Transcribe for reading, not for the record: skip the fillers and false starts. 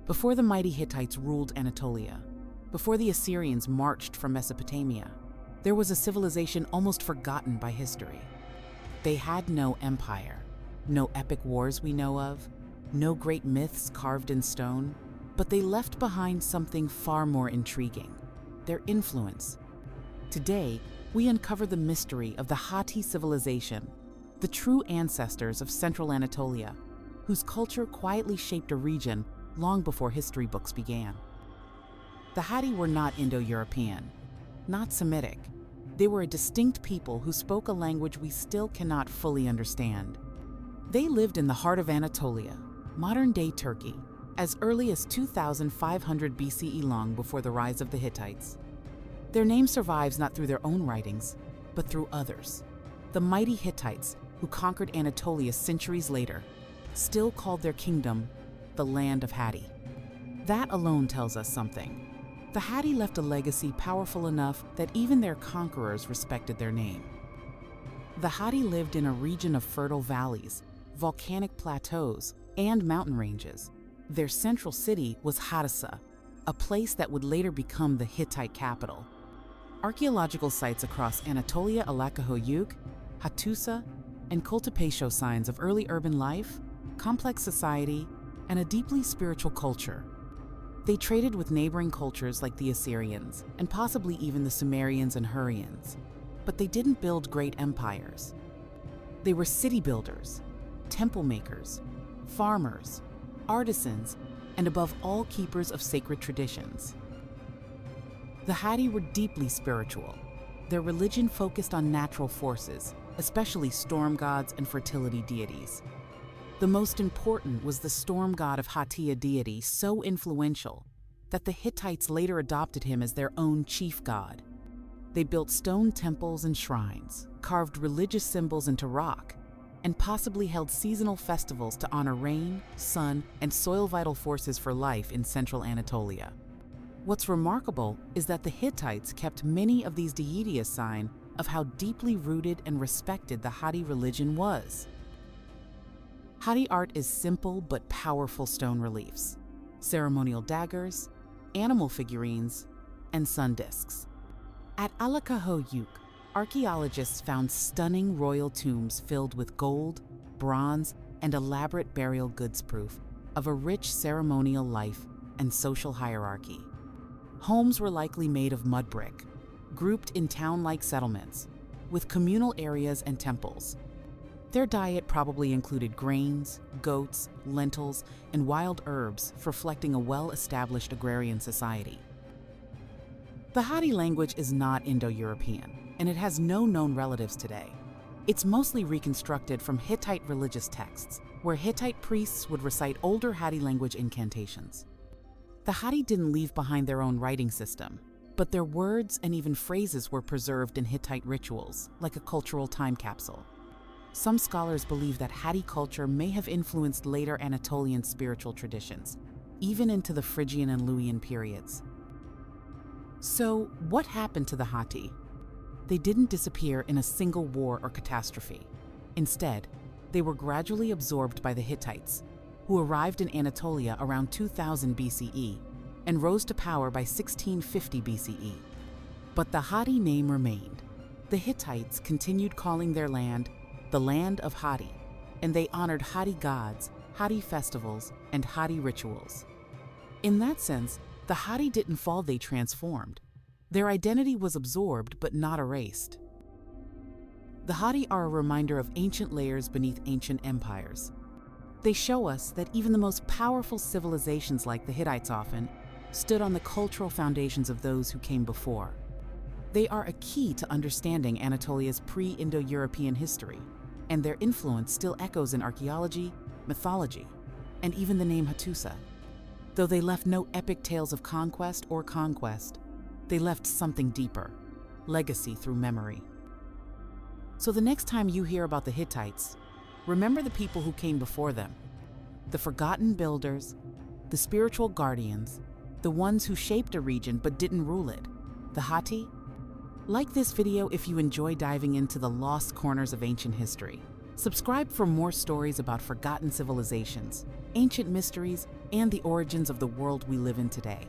Before the mighty Hittites ruled Anatolia, before the Assyrians marched from Mesopotamia, there was a civilization almost forgotten by history. They had no empire, no epic wars we know of, no great myths carved in stone, but they left behind something far more intriguing: their influence. Today, we uncover the mystery of the Hatti civilization, the true ancestors of central Anatolia, whose culture quietly shaped a region long before history books began. The Hatti were not Indo-European, not Semitic. They were a distinct people who spoke a language we still cannot fully understand. They lived in the heart of Anatolia, modern-day Turkey, as early as 2500 BCE, long before the rise of the Hittites. Their name survives not through their own writings, but through others. The mighty Hittites, who conquered Anatolia centuries later, still called their kingdom the land of Hatti. That alone tells us something. The Hatti left a legacy powerful enough that even their conquerors respected their name. The Hatti lived in a region of fertile valleys, volcanic plateaus, and mountain ranges. Their central city was Hattusa, a place that would later become the Hittite capital. Archaeological sites across Anatolia, Alacahöyük, Hattusa, and Kultepe show signs of early urban life, complex society, and a deeply spiritual culture. They traded with neighboring cultures like the Assyrians, and possibly even the Sumerians and Hurrians, but they didn't build great empires. They were city builders, temple makers, farmers, artisans, and above all, keepers of sacred traditions. The Hatti were deeply spiritual. Their religion focused on natural forces, especially storm gods and fertility deities. The most important was the storm god of Hatti, a deity so influential that the Hittites later adopted him as their own chief god. They built stone temples and shrines, carved religious symbols into rock, and possibly held seasonal festivals to honor rain, sun, and soil vital forces for life in central Anatolia. What's remarkable is that the Hittites kept many of these deities, a sign of how deeply rooted and respected the Hatti religion was. Hatti art is simple but powerful stone reliefs, ceremonial daggers, animal figurines, and sun discs. At Alacahöyük, archaeologists found stunning royal tombs filled with gold, bronze, and elaborate burial goods, proof of a rich ceremonial life and social hierarchy. Homes were likely made of mud brick, grouped in town-like settlements, with communal areas and temples. Their diet probably included grains, goats, lentils, and wild herbs, reflecting a well-established agrarian society. The Hatti language is not Indo-European, and it has no known relatives today. It's mostly reconstructed from Hittite religious texts, where Hittite priests would recite older Hatti language incantations. The Hatti didn't leave behind their own writing system, but their words and even phrases were preserved in Hittite rituals, like a cultural time capsule. Some scholars believe that Hatti culture may have influenced later Anatolian spiritual traditions, even into the Phrygian and Luwian periods. So, what happened to the Hatti? They didn't disappear in a single war or catastrophe. Instead, they were gradually absorbed by the Hittites, who arrived in Anatolia around 2000 BCE and rose to power by 1650 BCE. But the Hatti name remained. The Hittites continued calling their land the land of Hatti, and they honored Hatti gods, Hatti festivals, and Hatti rituals. In that sense, the Hatti didn't fall, they transformed. Their identity was absorbed but not erased. The Hatti are a reminder of ancient layers beneath ancient empires. They show us that even the most powerful civilizations, like the Hittites, often stood on the cultural foundations of those who came before. They are a key to understanding Anatolia's pre-Indo-European history, and their influence still echoes in archaeology, mythology, and even the name Hattusa. Though they left no epic tales of conquest or conquest, they left something deeper: legacy through memory. So the next time you hear about the Hittites, remember the people who came before them, the forgotten builders, the spiritual guardians, the ones who shaped a region but didn't rule it, the Hatti. Like this video if you enjoy diving into the lost corners of ancient history. Subscribe for more stories about forgotten civilizations, ancient mysteries, and the origins of the world we live in today.